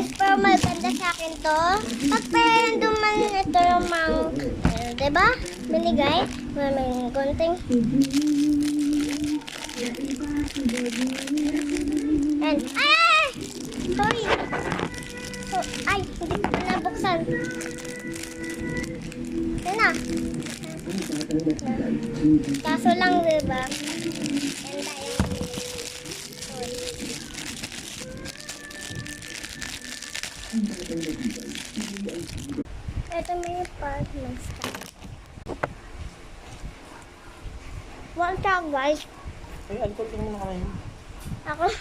guys, pero maganda sa akin to. Pag parang duman ito yung diba? Binigay. May gunting. And, ay! Hoy! Oh, ay, hindi ko pa nabuksan. Yan na. Kaso lang, diba? Yan tayo. Ito may part ng stuff. What's up, guys? Ay, alcohol tingin mo na kamay mo. Ako.